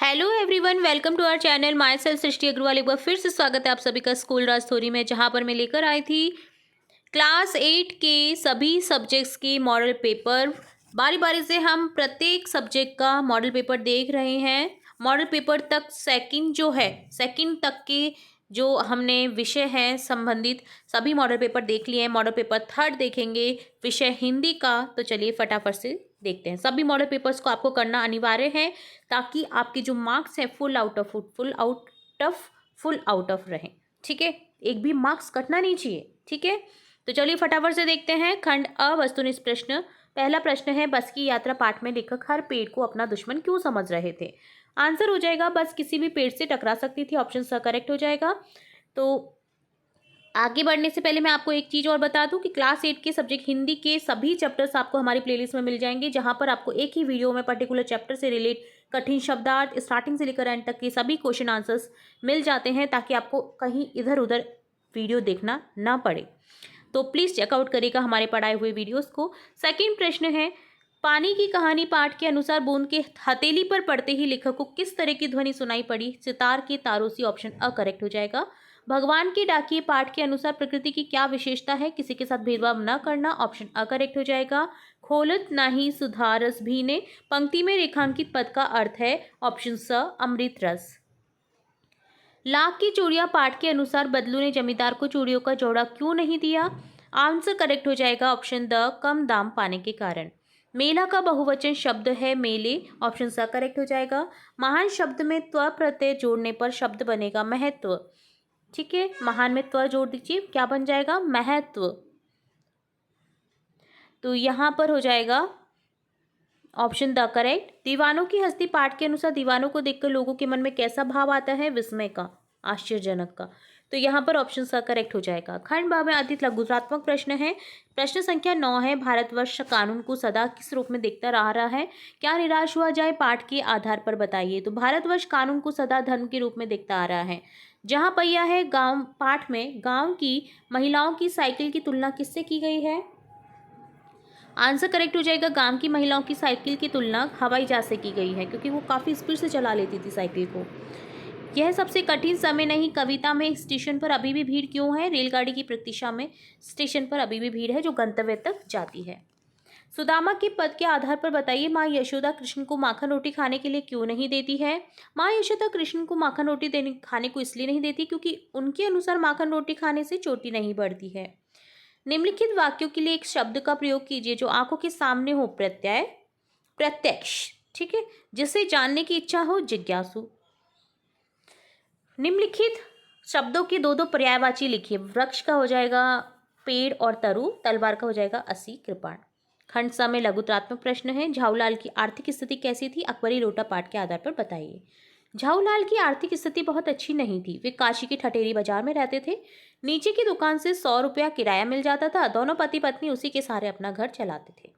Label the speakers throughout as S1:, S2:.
S1: Hello everyone, welcome to our channel. Myself Srishti Agarwal. एक बार फिर से स्वागत है आप सभी का स्कूल राज स्टोरी में, जहां पर मैं लेकर आई थी क्लास 8 के सभी सब्जेक्ट्स की मॉडल पेपर। बारी बारी से हम प्रत्येक सब्जेक्ट का मॉडल पेपर देख रहे हैं। मॉडल पेपर तक सेकंड तक के जो हमने विषय हैं संबंधित सभी मॉडल पेपर देख लिए हैं। मॉडल पेपर थर्ड देखेंगे, विषय हिंदी का। तो चलिए फटाफट से देखते हैं। सभी मॉडल पेपर्स को आपको करना अनिवार्य है ताकि आपके जो मार्क्स हैं फुल आउट ऑफ रहें। ठीक है, एक भी मार्क्स कटना नहीं चाहिए। ठीक है, तो चलिए फटाफट से देखते हैं। खंड अ वस्तुनिष्ठ प्रश्न। पहला प्रश्न है, बस की यात्रा पाठ में लेखक हर पेड़ को अपना दुश्मन क्यों समझ रहे थे। आंसर हो जाएगा, बस किसी भी पेड़ से टकरा सकती थी। ऑप्शन स करेक्ट हो जाएगा। तो आगे बढ़ने से पहले मैं आपको एक चीज़ और बता दूं कि क्लास 8 के सब्जेक्ट हिंदी के सभी चैप्टर्स आपको हमारी प्लेलिस्ट में मिल जाएंगे, जहां पर आपको एक ही वीडियो में पर्टिकुलर चैप्टर से रिलेट कठिन शब्दार्थ स्टार्टिंग से लेकर एंड तक के सभी क्वेश्चन आंसर्स मिल जाते हैं, ताकि आपको कहीं इधर उधर वीडियो देखना ना पड़े। तो प्लीज़ चेकआउट करिएगा हमारे पढ़ाए हुए वीडियोज़ को। सेकेंड प्रश्न है, पानी की कहानी पाठ के अनुसार बूंद के हथेली पर पड़ते ही लेखक को किस तरह की ध्वनि सुनाई पड़ी। सितार के तारों से। ऑप्शन अ करेक्ट हो जाएगा। भगवान के डाकिए पाठ के अनुसार प्रकृति की क्या विशेषता है। किसी के साथ भेदभाव न करना। ऑप्शन अ करेक्ट हो जाएगा। खोलत नाही सुधारस भी ने पंक्ति में रेखांकित पद का अर्थ है। ऑप्शन स अमृत रस। लाख की चूड़ियां पाठ के अनुसार बदलू ने जमींदार को चूड़ियों का जोड़ा क्यों नहीं दिया। आंसर करेक्ट हो जाएगा। ऑप्शन द कम दाम पाने के कारण। मेला का बहुवचन शब्द है मेले। ऑप्शन स करेक्ट हो जाएगा। महान शब्द में त्व प्रत्यय जोड़ने पर शब्द बनेगा महत्व। ठीक है, महान में त्व जोड़ दीजिए, क्या बन जाएगा, महत्व। तो यहां पर हो जाएगा ऑप्शन द करेक्ट। दीवानों की हस्ती पाठ के अनुसार दीवानों को देखकर लोगों के मन में कैसा भाव आता है। विस्मय का, आश्चर्यजनक का। तो यहाँ पर ऑप्शन स करेक्ट हो जाएगा। खंड ब में अधिक लघुत्रात्मक प्रश्न है। प्रश्न संख्या 9 है, भारतवर्ष कानून को सदा किस रूप में देखता रहा है। क्या निराश हुआ जाए, पाठ के आधार पर बताइए। तो भारतवर्ष कानून को सदा धर्म के रूप में देखता आ रहा है। जहाँ पहिया है गांव, पाठ में गांव की महिलाओं की साइकिल की तुलना किससे की गई है। आंसर करेक्ट हो जाएगा। गांव की महिलाओं की साइकिल की तुलना हवाई जहाज से की गई है, क्योंकि वो काफ़ी स्पीड से चला लेती थी साइकिल को। यह सबसे कठिन समय नहीं, कविता में स्टेशन पर अभी भी भीड़ क्यों है। रेलगाड़ी की प्रतीक्षा में स्टेशन पर अभी भी भीड़ है जो गंतव्य तक जाती है। सुदामा के पद के आधार पर बताइए, माँ यशोदा कृष्ण को माखन रोटी खाने के लिए क्यों नहीं देती है। माँ यशोदा कृष्ण को माखन रोटी खाने को इसलिए नहीं देती क्योंकि उनके अनुसार माखन रोटी खाने से चोटी नहीं बढ़ती है। निम्नलिखित वाक्यों के लिए एक शब्द का प्रयोग कीजिए जो आंखों के सामने हो। प्रत्यय, प्रत्यक्ष। ठीक है, जिसे जानने की इच्छा हो। जिज्ञासु। निम्नलिखित शब्दों के दो दो पर्यायवाची लिखिए। वृक्ष का हो जाएगा पेड़ और तरु, तलवार का हो जाएगा असी कृपाण। खंड स में लघुत्रात्मक प्रश्न है, झाऊलाल की आर्थिक स्थिति कैसी थी। अकबरी लोटा पाठ के आधार पर बताइए। झाऊलाल की आर्थिक स्थिति बहुत अच्छी नहीं थी। वे काशी के ठठेरी बाजार में रहते थे। नीचे की दुकान से 100 रुपया किराया मिल जाता था। दोनों पति पत्नी उसी के सहारे अपना घर चलाते थे।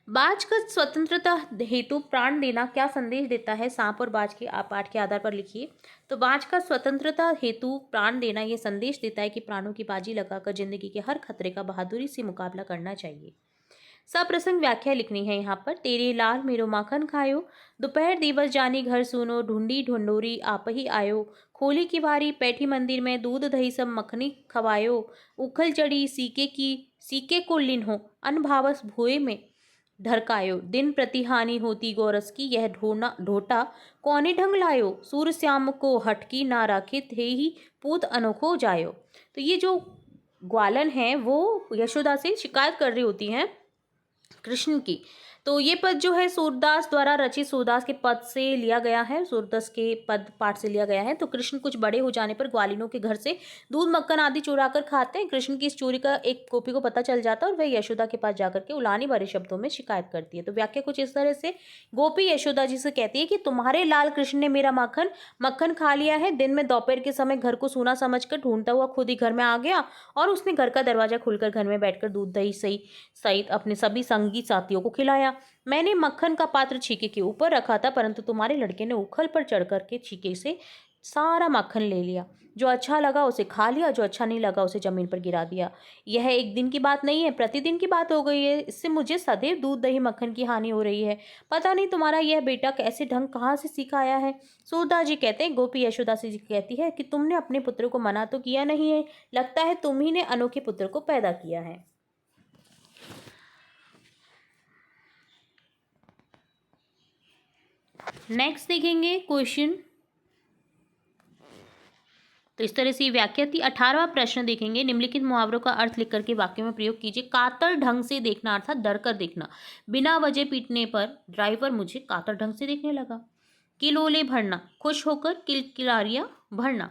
S1: बाज का स्वतंत्रता हेतु प्राण देना क्या संदेश देता है। सांप और बाज के पाठ के आधार पर लिखिए। तो बाज का स्वतंत्रता हेतु प्राण देना यह संदेश देता है कि प्राणों की बाजी लगाकर जिंदगी के हर खतरे का बहादुरी से मुकाबला करना चाहिए। सप्रसंग व्याख्या लिखनी है यहाँ पर। तेरे लाल मेरो माखन खायो, दोपहर दिवस जानी घर सुनो, ढूंढी ढूंढोरी आप ही आयो, खोली की बारी बैठी मंदिर में, दूध दही सब मखनी खवायो, उखल चढ़ी सीके को लिन्हो, अनभावस भुए में ढरकायो, दिन प्रति हानि होती गोरस की, यह ढोटा कौने ढंग लायो, सूर्य श्याम को हटकी ना राखे, थे ही पूत अनोखो जायो। तो ये जो ग्वालन है वो यशोदा से शिकायत कर रही होती हैं कृष्ण की। तो ये पद जो है सूरदास द्वारा रचित, सूरदास के पद से लिया गया है, सूरदास के पद पाठ से लिया गया है। तो कृष्ण कुछ बड़े हो जाने पर ग्वालिनों के घर से दूध मक्खन आदि चुरा कर खाते हैं। कृष्ण की इस चोरी का एक गोपी को पता चल जाता है और वह यशोदा के पास जाकर के उलानी भरे शब्दों में शिकायत करती है। तो व्याख्या कुछ इस तरह से, गोपी यशोदा जी से कहती है कि तुम्हारे लाल कृष्ण ने मेरा मक्खन खा लिया है। दिन में दोपहर के समय घर को सूना समझकर ढूंढता हुआ खुद ही घर में आ गया और उसने घर का दरवाजा खुलकर घर में बैठकर दूध दही सहित अपने सभी संगी साथियों को खिलाया। मैंने मक्खन का पात्र छीके के ऊपर रखा था, परंतु तुम्हारे लड़के ने उखल पर चढ़ कर के छीके से सारा माखन ले लिया, जो अच्छा लगा उसे खा लिया, जो अच्छा नहीं लगा उसे ज़मीन पर गिरा दिया। यह एक दिन की बात नहीं है, प्रतिदिन की बात हो गई है। इससे मुझे सदैव दूध दही मक्खन की हानि हो रही है। पता नहीं तुम्हारा यह बेटा कैसे ढंग कहाँ से सीख आया है। सूरदास जी कहते हैं, गोपी यशोदा से जी कहती है कि तुमने अपने पुत्र को मना तो किया नहीं है, लगता है तुम ही ने अनोखे पुत्र को पैदा किया है। नेक्स्ट देखेंगे क्वेश्चन। तो इस तरह से व्याख्या थी। 18वां प्रश्न देखेंगे, निम्नलिखित मुहावरों का अर्थ लिख करके वाक्य में प्रयोग कीजिए। कातर ढंग से देखना अर्थात डर कर देखना। बिना वजह पीटने पर ड्राइवर मुझे कातर ढंग से देखने लगा। किलोले भरना, खुश होकर किलकारियां भरना।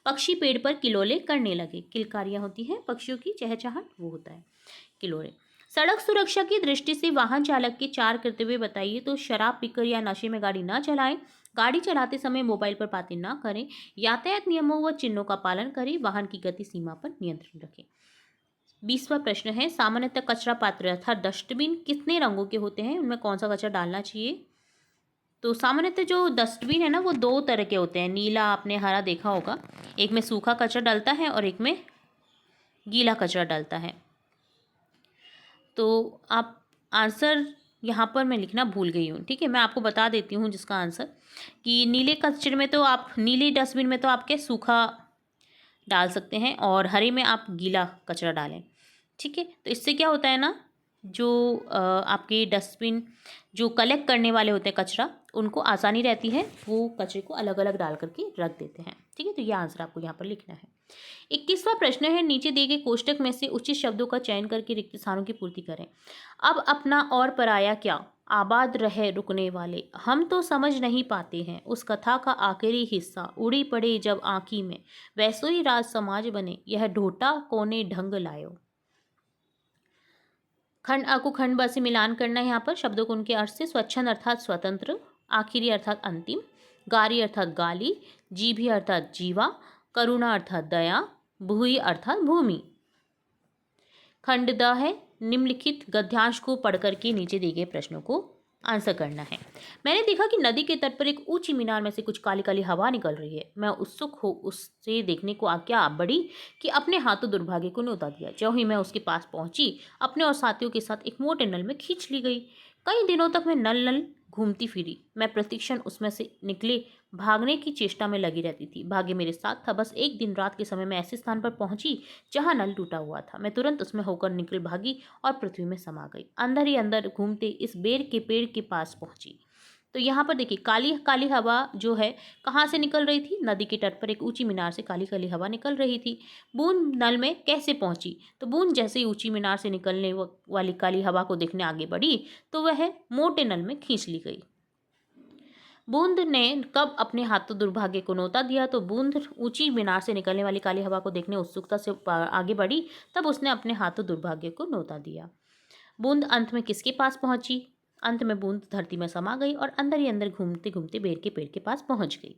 S1: पक्षी पेड़ पर किलोले करने लगे। किलकारियां होती हैं पक्षियों की चहचहाट, वो होता है किलोले। सड़क सुरक्षा की दृष्टि से वाहन चालक के 4 कर्तव्य बताइए। तो शराब पीकर या नशे में गाड़ी ना चलाएं, गाड़ी चलाते समय मोबाइल पर बातें ना करें, यातायात नियमों व चिन्हों का पालन करें, वाहन की गति सीमा पर नियंत्रण रखें। 20वां प्रश्न है, सामान्यतः कचरा पात्र अर्थात डस्टबिन कितने रंगों के होते हैं, उनमें कौन सा कचरा डालना चाहिए। तो सामान्यतः जो डस्टबिन है ना, वो 2 तरह के होते हैं। नीला आपने हरा देखा होगा, एक में सूखा कचरा डलता है और एक में गीला कचरा डलता है। तो आप आंसर यहाँ पर मैं लिखना भूल गई हूँ, ठीक है। मैं आपको बता देती हूँ जिसका आंसर, कि नीले कचरे में तो आप, नीले डस्टबिन में तो आपके सूखा डाल सकते हैं और हरे में आप गीला कचरा डालें, ठीक है। तो इससे क्या होता है ना, जो आपके डस्टबिन जो कलेक्ट करने वाले होते हैं कचरा, उनको आसानी रहती है, वो कचरे को अलग अलग डाल करके रख देते हैं, ठीक है। तो ये आंसर आपको यहाँ पर लिखना है। 21वां प्रश्न है, नीचे दिए गए कोष्टक में से उचित शब्दों का चयन करके रिक्त स्थानों की पूर्ति करें। अब अपना और पराया क्या, आबाद रहे रुकने वाले, हम तो समझ नहीं पाते हैं, उस कथा का आखिरी हिस्सा उड़ी पड़े जब आँखी में, वैसो ही राज समाज बने, यह ढोटा कोने ढंग लायो। खंड आ को खंड ब से मिलान करना है यहाँ पर, शब्दों को उनके अर्थ से। स्वच्छंद अर्थात स्वतंत्र, आखिरी अर्थात अंतिम, गारी अर्थात गाली, जीभी अर्थात जीवा, करुणा अर्थात दया, भूई अर्थात भूमि। खंड द है, निम्नलिखित गद्यांश को पढ़ करके नीचे दिए गए प्रश्नों को आंसर करना है। मैंने देखा कि नदी के तट पर एक ऊंची मीनार में से कुछ काली काली हवा निकल रही है। मैं उत्सुक हो उससे देखने को क्या बढ़ी कि अपने हाथों दुर्भाग्य को न्योता दिया। जो ही मैं उसके पास पहुंची, अपने और साथियों के साथ एक मोटे नल में खींच ली गई। कई दिनों तक मैं नल नल घूमती फिरी। मैं प्रतिक्षण उसमें से निकले भागने की चेष्टा में लगी रहती थी। भाग्य मेरे साथ था। बस एक दिन रात के समय मैं ऐसे स्थान पर पहुंची जहां नल टूटा हुआ था। मैं तुरंत उसमें होकर निकल भागी और पृथ्वी में समा गई। अंदर ही अंदर घूमते इस बेर के पेड़ के पास पहुंची। तो यहाँ पर देखिए, काली काली हवा जो है कहाँ से निकल रही थी, नदी के तट पर एक ऊंची मीनार से काली काली हवा निकल रही थी। बूंद नल में कैसे पहुंची, तो बूंद जैसे ही ऊंची मीनार से निकलने वाली काली हवा को देखने आगे बढ़ी तो वह मोटे नल में खींच ली गई। बूंद ने कब अपने हाथों दुर्भाग्य को न्योता दिया, तो बूंद ऊंची मीनार से निकलने वाली काली हवा को देखने उत्सुकता से आगे बढ़ी, तब उसने अपने हाथों दुर्भाग्य को न्योता दिया। बूंद अंत में किसके पास पहुंची, अंत में बूंद धरती में समा गई और अंदर ही अंदर घूमते घूमते बेर के पेड़ के पास पहुंच गई।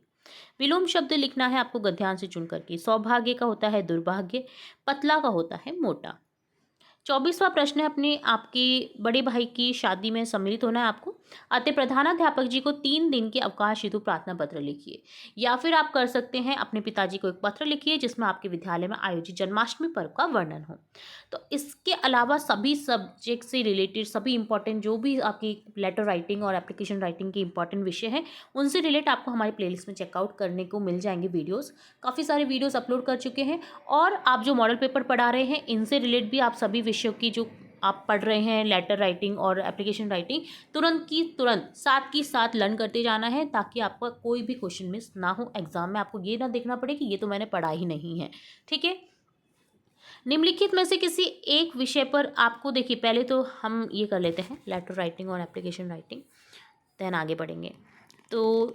S1: विलोम शब्द लिखना है आपको गद्यांश से चुन करके। सौभाग्य का होता है दुर्भाग्य, पतला का होता है मोटा। 24वां प्रश्न है, अपने आपके बड़े भाई की शादी में सम्मिलित होना है आपको। अतः प्रधानाध्यापक जी को 3 दिन के अवकाश हेतु प्रार्थना पत्र लिखिए, या फिर आप कर सकते हैं अपने पिताजी को एक पत्र लिखिए जिसमें आपके विद्यालय में आयोजित जन्माष्टमी पर्व का वर्णन हो। तो इसके अलावा सभी सब्जेक्ट से रिलेटेड सभी इंपॉर्टेंट जो भी आपकी लेटर राइटिंग और एप्लीकेशन राइटिंग के इंपॉर्टेंट विषय हैं, उनसे रिलेट आपको हमारी प्लेलिस्ट में चेकआउट करने को मिल जाएंगे वीडियोज़। काफ़ी सारे वीडियोज़ अपलोड कर चुके हैं, और आप जो मॉडल पेपर पढ़ा रहे हैं इनसे रिलेट भी आप सभी विषयों की जो आप पढ़ रहे हैं, लेटर राइटिंग और एप्लीकेशन राइटिंग, तुरंत की तुरंत साथ की साथ लर्न करते जाना है, ताकि आपका कोई भी क्वेश्चन मिस ना हो एग्जाम में। आपको ये ना देखना पड़े कि ये तो मैंने पढ़ा ही नहीं है, ठीक है। निम्नलिखित में से किसी एक विषय पर आपको, देखिए पहले तो हम ये कर लेते हैं लेटर राइटिंग और एप्लीकेशन राइटिंग, देन आगे बढ़ेंगे। तो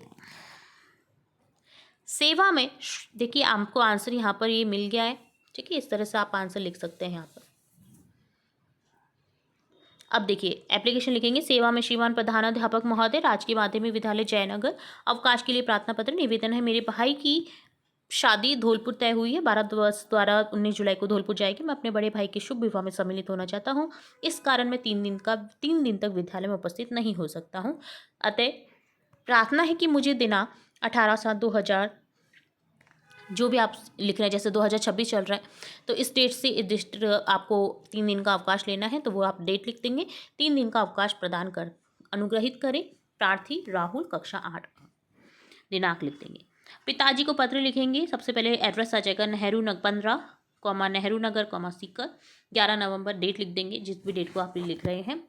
S1: सेवा में देखिए आपको आंसर यहाँ पर ये मिल गया है, ठीक है। इस तरह से आप आंसर लिख सकते हैं यहाँ पर। अब देखिए एप्लीकेशन लिखेंगे, सेवा में श्रीमान प्रधानाध्यापक महोदय, राजकीय माध्यमिक विद्यालय जयनगर, अवकाश के लिए प्रार्थना पत्र। निवेदन है, मेरे भाई की शादी धौलपुर तय हुई है, भारत वर्ष द्वारा 19 जुलाई को धौलपुर जाएगी। मैं अपने बड़े भाई के शुभ विवाह में सम्मिलित होना चाहता हूँ, इस कारण मैं 3 दिन तक विद्यालय में उपस्थित नहीं हो सकता हूँ। अतः प्रार्थना है कि मुझे दिनांक 18/7/2000 जो भी आप लिख रहे हैं, जैसे 2026 चल रहा है तो इस डेट से इस डिस्ट आपको 3 दिन का अवकाश लेना है, तो वो आप डेट लिख देंगे। 3 दिन का अवकाश प्रदान कर अनुग्रहित करें प्रार्थी राहुल, कक्षा 8। दिनांक लिख देंगे। पिताजी को पत्र लिखेंगे, सबसे पहले एड्रेस आ जाएगा नेहरू नगर 15, नेहरू नगर, सीकर, 11 नवंबर। डेट लिख देंगे जिस भी डेट को आप लिख रहे हैं।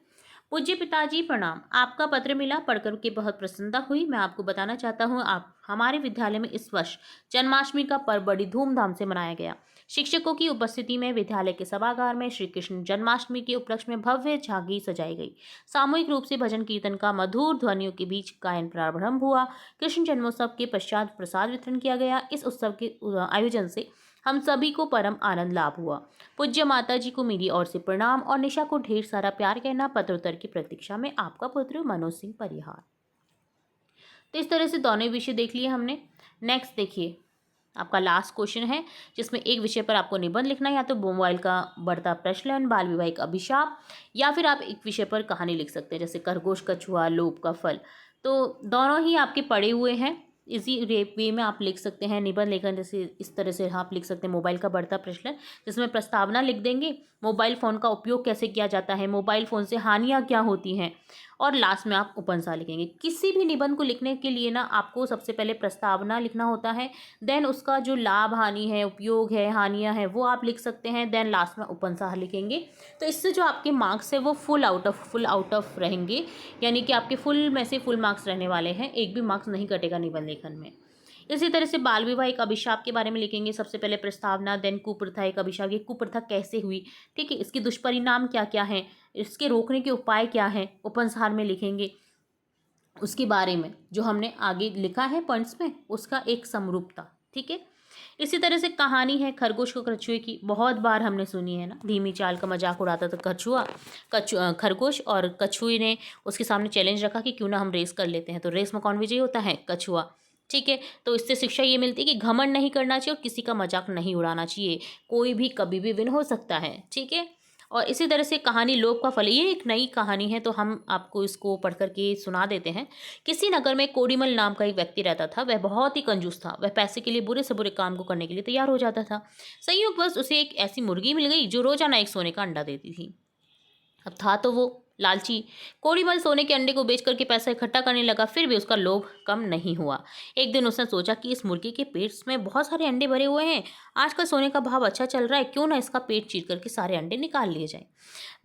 S1: पूज्य पिताजी प्रणाम, आपका पत्र मिला, पढ़कर के बहुत प्रसन्नता हुई। मैं आपको बताना चाहता हूँ, आप हमारे विद्यालय में इस वर्ष जन्माष्टमी का पर्व बड़ी धूमधाम से मनाया गया। शिक्षकों की उपस्थिति में विद्यालय के सभागार में श्री कृष्ण जन्माष्टमी के उपलक्ष्य में भव्य झांकी सजाई गई। सामूहिक रूप से भजन कीर्तन का मधुर ध्वनियों के बीच गायन प्रारंभ हुआ। कृष्ण जन्मोत्सव के पश्चात प्रसाद वितरण किया गया। इस उत्सव के आयोजन से हम सभी को परम आनंद लाभ हुआ। पूज्य माता जी को मेरी ओर से प्रणाम और निशा को ढेर सारा प्यार कहना। पत्रोत्तर की प्रतीक्षा में, आपका पुत्र मनोज सिंह परिहार। तो इस तरह से दोनों विषय देख लिए हमने। नेक्स्ट देखिए, आपका लास्ट क्वेश्चन है जिसमें एक विषय पर आपको निबंध लिखना है, या तो मोबाइल का बढ़ता प्रचलन, बाल विवाह का अभिशाप, या फिर आप एक विषय पर कहानी लिख सकते हैं, जैसे खरगोश, कछुआ, लोभ का फल। तो दोनों ही आपके पड़े हुए हैं, इसी वे में आप लिख सकते हैं निबंध लेखन। जैसे इस तरह से आप लिख सकते हैं मोबाइल का बढ़ता प्रचलन, जिसमें प्रस्तावना लिख देंगे, मोबाइल फ़ोन का उपयोग कैसे किया जाता है, मोबाइल फ़ोन से हानियाँ क्या होती हैं, और लास्ट में आप उपन्यास लिखेंगे। किसी भी निबंध को लिखने के लिए ना आपको सबसे पहले प्रस्तावना लिखना होता है, देन उसका जो लाभ हानि है, उपयोग है, हानियाँ हैं, वो आप लिख सकते हैं, देन लास्ट में उपन्यास लिखेंगे। तो इससे जो आपके मार्क्स है वो फुल आउट ऑफ रहेंगे, यानी कि आपके फुल में से फुल मार्क्स रहने वाले हैं, एक भी मार्क्स नहीं कटेगा निबंध लेखन में। इसी तरह से बाल विवाह एक अभिशाप के बारे में लिखेंगे, सबसे पहले प्रस्तावना, देन कुप्रथा एक अभिशाप, ये कुप्रथा कैसे हुई, ठीक है, इसके दुष्परिणाम क्या क्या हैं, इसके रोकने के उपाय क्या हैं, उपसंहार में लिखेंगे उसके बारे में, जो हमने आगे लिखा है पॉइंट्स में उसका एक समरूपता, ठीक है। इसी तरह से कहानी है खरगोश को कछुए की, बहुत बार हमने सुनी है ना, धीमी चाल का मजाक उड़ाता था खरगोश, और कछुए ने उसके सामने चैलेंज रखा कि क्यों ना हम रेस कर लेते हैं, तो रेस में कौन विजयी होता है, कछुआ, ठीक है। तो इससे शिक्षा ये मिलती है कि घमंड नहीं करना चाहिए और किसी का मजाक नहीं उड़ाना चाहिए, कोई भी कभी भी विन हो सकता है, ठीक है। और इसी तरह से कहानी लोभ का फल, ये एक नई कहानी है, तो हम आपको इसको पढ़ करके सुना देते हैं। किसी नगर में कोडीमल नाम का एक व्यक्ति रहता था। वह बहुत ही कंजूस था। वह पैसे के लिए बुरे से बुरे काम को करने के लिए तैयार हो जाता था। संयोगवश उसे एक ऐसी मुर्गी मिल गई जो रोजाना एक सोने का अंडा देती थी। अब था तो वो लालची। कोड़ीमल सोने के अंडे को बेच करके पैसा इकट्ठा करने लगा, फिर भी उसका लोभ कम नहीं हुआ। एक दिन उसने सोचा कि इस मुर्गी के पेट में बहुत सारे अंडे भरे हुए हैं, आजकल सोने का भाव अच्छा चल रहा है, क्यों ना इसका पेट चीर करके सारे अंडे निकाल लिए जाए।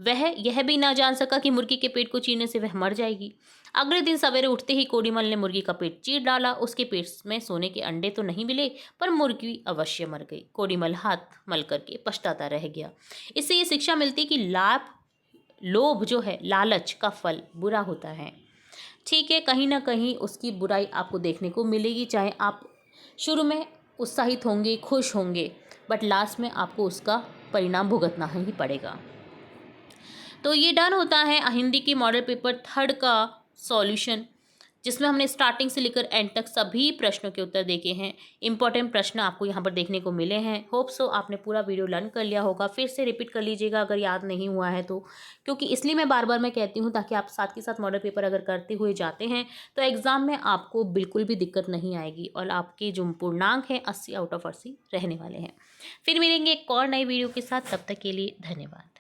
S1: वह यह भी ना जान सका कि मुर्गी के पेट को चीरने से वह मर जाएगी। अगले दिन सवेरे उठते ही कोड़ीमल ने मुर्गी का पेट चीर डाला। उसके पेट में सोने के अंडे तो नहीं मिले, पर मुर्गी अवश्य मर गई। कोड़ीमल हाथ मल करके पछताता रह गया। इससे ये शिक्षा मिलती कि लोभ जो है, लालच का फल बुरा होता है, ठीक है। कहीं ना कहीं उसकी बुराई आपको देखने को मिलेगी, चाहे आप शुरू में उत्साहित होंगे, खुश होंगे, बट लास्ट में आपको उसका परिणाम भुगतना ही पड़ेगा। तो ये डन होता है हिंदी की मॉडल पेपर 3 का सॉल्यूशन, जिसमें हमने स्टार्टिंग से लेकर एंड तक सभी प्रश्नों के उत्तर देखे हैं। इंपॉर्टेंट प्रश्न आपको यहाँ पर देखने को मिले हैं। होप सो आपने पूरा वीडियो लर्न कर लिया होगा। फिर से रिपीट कर लीजिएगा अगर याद नहीं हुआ है तो, क्योंकि इसलिए मैं बार बार मैं कहती हूँ ताकि आप साथ के साथ मॉडल पेपर अगर करते हुए जाते हैं तो एग्ज़ाम में आपको बिल्कुल भी दिक्कत नहीं आएगी और आपके जो पूर्णांक हैं 80 आउट ऑफ 80 रहने वाले हैं। फिर मिलेंगे एक और नई वीडियो के साथ, तब तक के लिए धन्यवाद।